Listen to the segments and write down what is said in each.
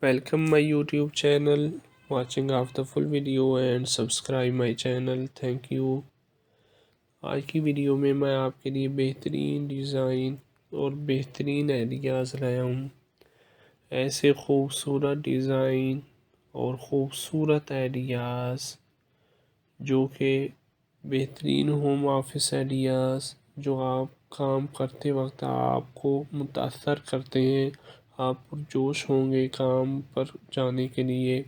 Welcome my YouTube channel, watching of the full video and subscribe my channel. Thank you. آج کی video میں آپ کے لیے بہترین ڈیزائن اور بہترین آئیڈیاز لایا ہوں. ایسے خوبصورت ڈیزائن اور خوبصورت آئیڈیاز جو کہ بہترین ہوم آفس آئیڈیاز جو آپ کام کرتے وقت آپ کو متاثر کرتے ہیں. آپ پرجوش ہوں گے کام پر جانے کے لیے.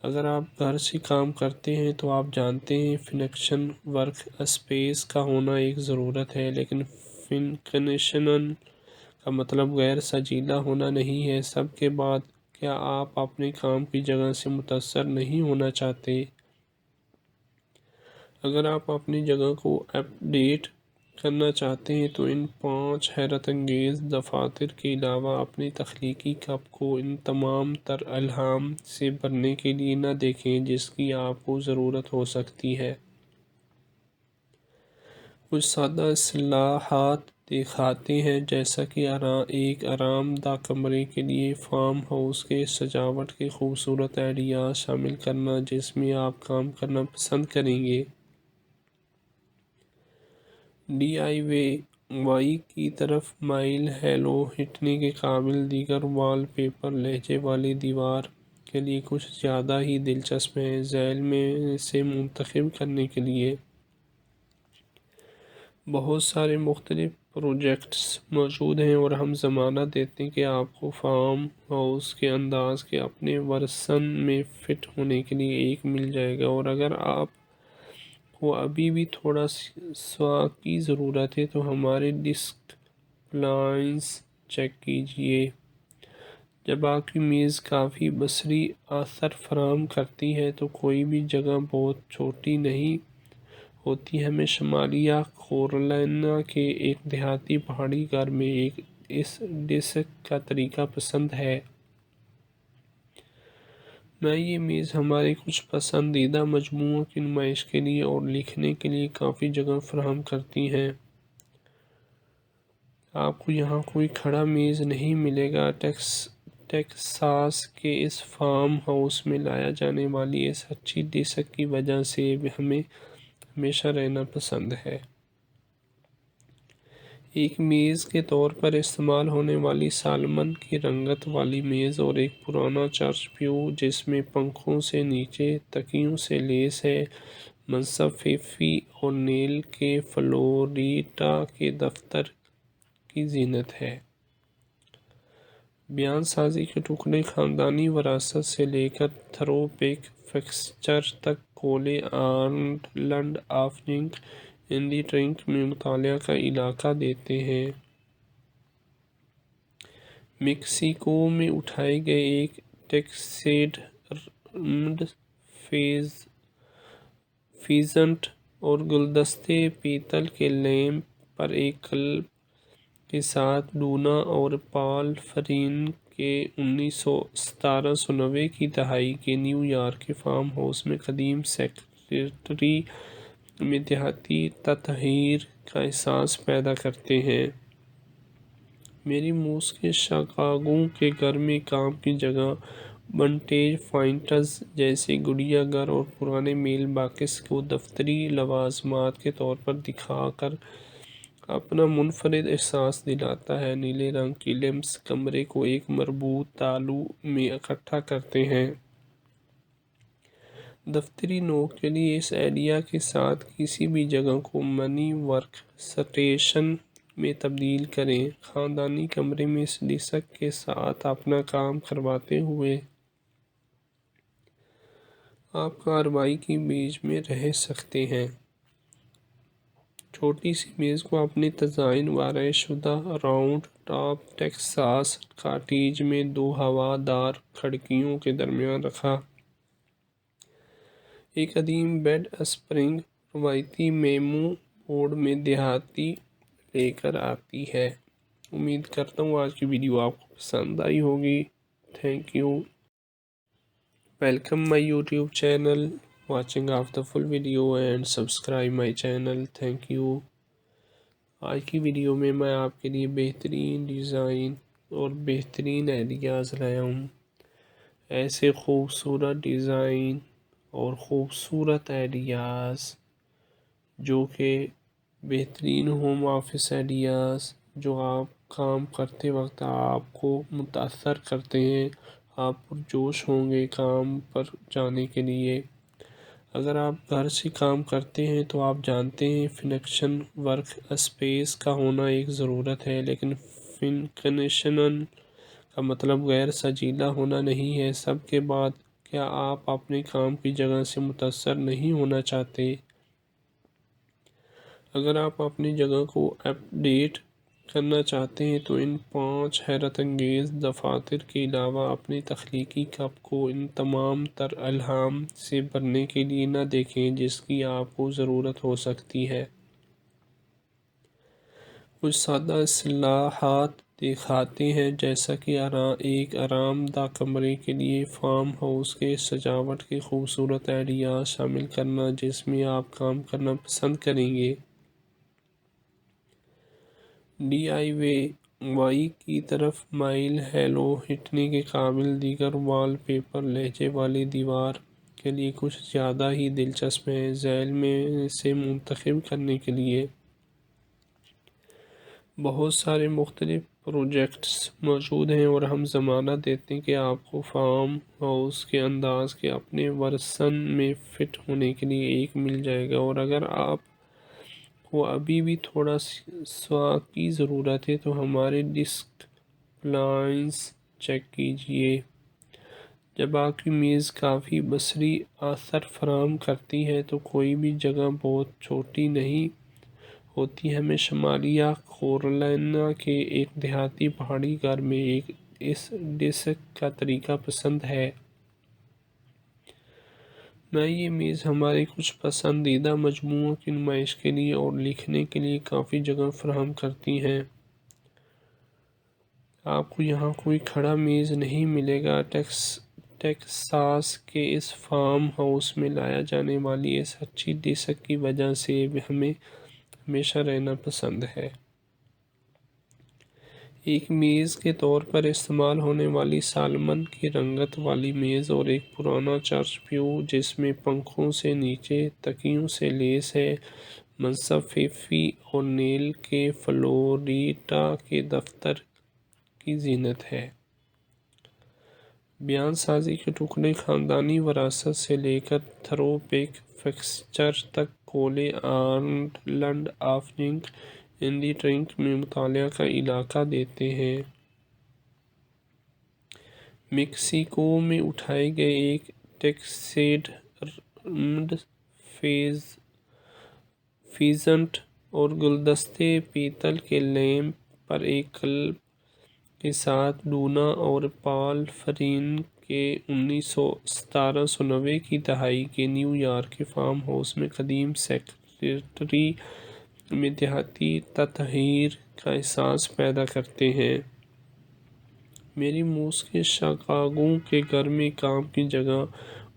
اگر آپ گھر سے کام کرتے ہیں تو آپ جانتے ہیں فنکشن ورک اسپیس کا ہونا ایک ضرورت ہے، لیکن فنکشنن کا مطلب غیر سجیلا ہونا نہیں ہے. سب کے بعد کیا آپ اپنے کام کی جگہ سے متاثر نہیں ہونا چاہتے؟ اگر آپ اپنی جگہ کو اپ ڈیٹ کرنا چاہتے ہیں تو ان 5 حیرت انگیز دفاتر کے علاوہ اپنی تخلیقی کپ کو ان تمام تر الہام سے بھرنے کے لیے نہ دیکھیں جس کی آپ کو ضرورت ہو سکتی ہے. کچھ سادہ اصطلاحات دکھاتے ہیں، جیسا کہ ایک آرام دہ کمرے کے لیے فارم ہاؤس کے سجاوٹ کے خوبصورت آئیڈیاز شامل کرنا جس میں آپ کام کرنا پسند کریں گے. ڈی آئی وائی کی طرف مائل ہیلو ہٹنے کے قابل دیگر وال پیپر لہجے والی دیوار کے لیے کچھ زیادہ ہی دلچسپ ہیں. ذیل میں سے منتخب کرنے کے لیے بہت سارے مختلف پروجیکٹس موجود ہیں اور ہم ضمانت دیتے ہیں کہ آپ کو فارم ہاؤس کے انداز کے اپنے ورژن میں فٹ ہونے کے لیے ایک مل جائے گا. اور اگر آپ کو ابھی بھی تھوڑا سوا کی ضرورت ہے تو ہمارے ڈسک پلانس چیک کیجئے. جب آپ کی میز کافی بصری اثر فراہم کرتی ہے تو کوئی بھی جگہ بہت چھوٹی نہیں ہوتی. ہمیں شمالیہ کیرولینا کے ایک دیہاتی پہاڑی گھر میں اس ڈسک کا طریقہ پسند ہے. یہ میز ہمارے کچھ پسندیدہ مجموعوں کی نمائش کے لیے اور لکھنے کے لیے کافی جگہ فراہم کرتی ہے. آپ کو یہاں کوئی کھڑا میز نہیں ملے گا. ٹیکساس کے اس فارم ہاؤس میں لایا جانے والی اس اچھی ڈسک کی وجہ سے ہمیں ہمیشہ رہنا پسند ہے. ایک میز کے طور پر استعمال ہونے والی سالمن کی رنگت والی میز اور ایک پرانا چرچ پیو جس میں پنکھوں سے نیچے تکیوں سے لیس ہے، منصب فیفی اورنیل کے فلوریڈا کے دفتر کی زینت ہے. بیان سازی کے ٹکڑے خاندانی وراثت سے لے کر تھرو بیک فکسچر تک کولے island of junk Andy trunk میں مطالعہ کا علاقہ دیتے ہیں. میکسیکو میں اٹھائے گئے ایک ٹیکسیڈرمڈ فیزنٹ اور گلدستے پیتل کے لیمپ پر ایک کلب کے ساتھ ڈونا اور پال فرین کے 1790 کی دہائی کے نیو یارک کے فارم ہاؤس میں قدیم سیکریٹری میں دیہاتی تطہیر کا احساس پیدا کرتے ہیں. میری موس کے شکاگو کے گھر میں کام کی جگہ ونٹیج فائنڈز جیسے گڑیا گھر اور پرانے میل باکس کو دفتری لوازمات کے طور پر دکھا کر اپنا منفرد احساس دلاتا ہے. نیلے رنگ کی لیمپس کمرے کو ایک مربوط تالو میں اکٹھا کرتے ہیں. دفتری نوک کے لیے اس آئیڈیا کے ساتھ کسی بھی جگہ کو منی ورک سٹیشن میں تبدیل کریں. خاندانی کمرے میں اس ڈسک کے ساتھ اپنا کام کرواتے ہوئے آپ کارروائی کے بیچ میں رہ سکتے ہیں. چھوٹی سی میز کو اپنے تزئین و شدہ راؤنڈ ٹاپ ٹیکساس کاٹیج میں 2 ہوا دار کھڑکیوں کے درمیان رکھا. ایک قدیم بیڈ اسپرنگ روایتی میمو بورڈ میں دیہاتی لے کر آتی ہے. امید کرتا ہوں آج کی ویڈیو آپ کو پسند آئی ہوگی. Thank you. Welcome my YouTube channel, watching of the full video and subscribe my channel. Thank you. آج کی ویڈیو میں آپ کے لیے بہترین ڈیزائن اور بہترین آئیڈیاز لایا ہوں. ایسے خوبصورت ڈیزائن اور خوبصورت آئیڈیاز جو کہ بہترین ہوم آفس آئیڈیاز جو آپ کام کرتے وقت آپ کو متاثر کرتے ہیں، آپ پرجوش ہوں گے کام پر جانے کے لیے۔ اگر آپ گھر سے کام کرتے ہیں تو آپ جانتے ہیں فنکشن ورک اسپیس کا ہونا ایک ضرورت ہے، لیکن فنکشنل کا مطلب غیر سجیلا ہونا نہیں ہے۔ سب کے بعد کیا آپ اپنے کام کی جگہ سے متاثر نہیں ہونا چاہتے؟ اگر آپ اپنی جگہ کو اپ ڈیٹ کرنا چاہتے ہیں تو ان 5 حیرت انگیز دفاتر کے علاوہ اپنی تخلیقی کپ کو ان تمام تر الہام سے بھرنے کے لیے نہ دیکھیں جس کی آپ کو ضرورت ہو سکتی ہے۔ کچھ سادہ اصطلاحات دکھاتے ہیں، جیسا کہ ایک آرام دہ کمرے کے لیے فارم ہاؤس کے سجاوٹ کے خوبصورت آئیڈیاز شامل کرنا جس میں آپ کام کرنا پسند کریں گے۔ ڈی آئی وائی کی طرف مائل ہیلو ہٹنے کے قابل دیگر وال پیپر لہجے والی دیوار کے لیے کچھ زیادہ ہی دلچسپ ہیں۔ ذیل میں سے منتخب کرنے کے لیے بہت سارے مختلف پروجیکٹس موجود ہیں اور ہم ضمانت دیتے ہیں کہ آپ کو فارم ہاؤس کے انداز کے اپنے ورژن میں فٹ ہونے کے لیے ایک مل جائے گا، اور اگر آپ کو ابھی بھی تھوڑا سا کی ضرورت ہے تو ہمارے ڈیسک پلانس چیک کیجئے۔ جب آپ کی میز کافی بصری اثر فراہم کرتی ہے تو کوئی بھی جگہ بہت چھوٹی نہیں ہوتی۔ ہمیں شمالیہ کیرولینا کے ایک دیہاتی پہاڑی گھر میں اس ڈیسک کا طریقہ پسند ہے۔ میں یہ میز ہمارے کچھ پسندیدہ مجموعوں کی نمائش کے لیے اور لکھنے کے لیے کافی جگہ فراہم کرتی ہیں۔ آپ کو یہاں کوئی کھڑا میز نہیں ملے گا۔ ٹیکساس کے اس فارم ہاؤس میں لایا جانے والی اس اچھی ڈیسک کی وجہ سے ہمیں ہمیشہ رہنا پسند ہے۔ ایک میز کے طور پر استعمال ہونے والی سالمن کی رنگت والی میز اور ایک پرانا چرچ پیو جس میں پنکھوں سے نیچے تکیوں سے لیس ہے، منصب فیفی اورنیل کے فلوریڈا کے دفتر کی زینت ہے۔ بیان سازی کے ٹکڑے خاندانی وراثت سے لے کر تھرو بیک فکسچر تک کولے island of junk Andy trunk میں مطالعہ کا علاقہ دیتے ہیں۔ میکسیکو میں اٹھائے گئے ایک ٹیکسیڈرمڈ فیزنٹ اور گلدستے پیتل کے لیمپ پر ایک کلب کے ساتھ ڈونا اور پال فرین کے 1790 کی دہائی کے نیو یارک کے فارم ہاؤس میں قدیم سیکریٹری میں دیہاتی تطہیر کا احساس پیدا کرتے ہیں۔ میری موس کے شکاگو کے گھر میں کام کی جگہ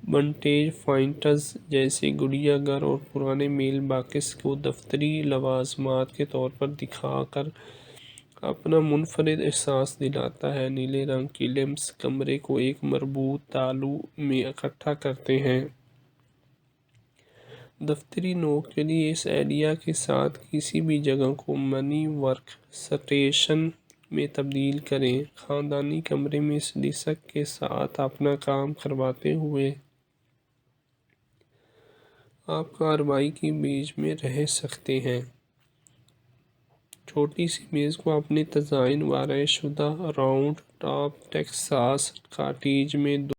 ونٹیج فائنڈز جیسے گڑیا گھر اور پرانے میل باکس کو دفتری لوازمات کے طور پر دکھا کر اپنا منفرد احساس دلاتا ہے۔ نیلے رنگ کی لیمپس کمرے کو ایک مربوط تالو میں اکٹھا کرتے ہیں۔ دفتری نوک کے لیے اس آئیڈیا کے ساتھ کسی بھی جگہ کو منی ورک سٹیشن میں تبدیل کریں۔ خاندانی کمرے میں اس ڈیسک کے ساتھ اپنا کام کرواتے ہوئے آپ کارروائی کے بیچ میں رہ سکتے ہیں۔ چھوٹی سی میز کو اپنے تزئین و آرائش شدہ راؤنڈ ٹاپ ٹیکساس کاٹیج میں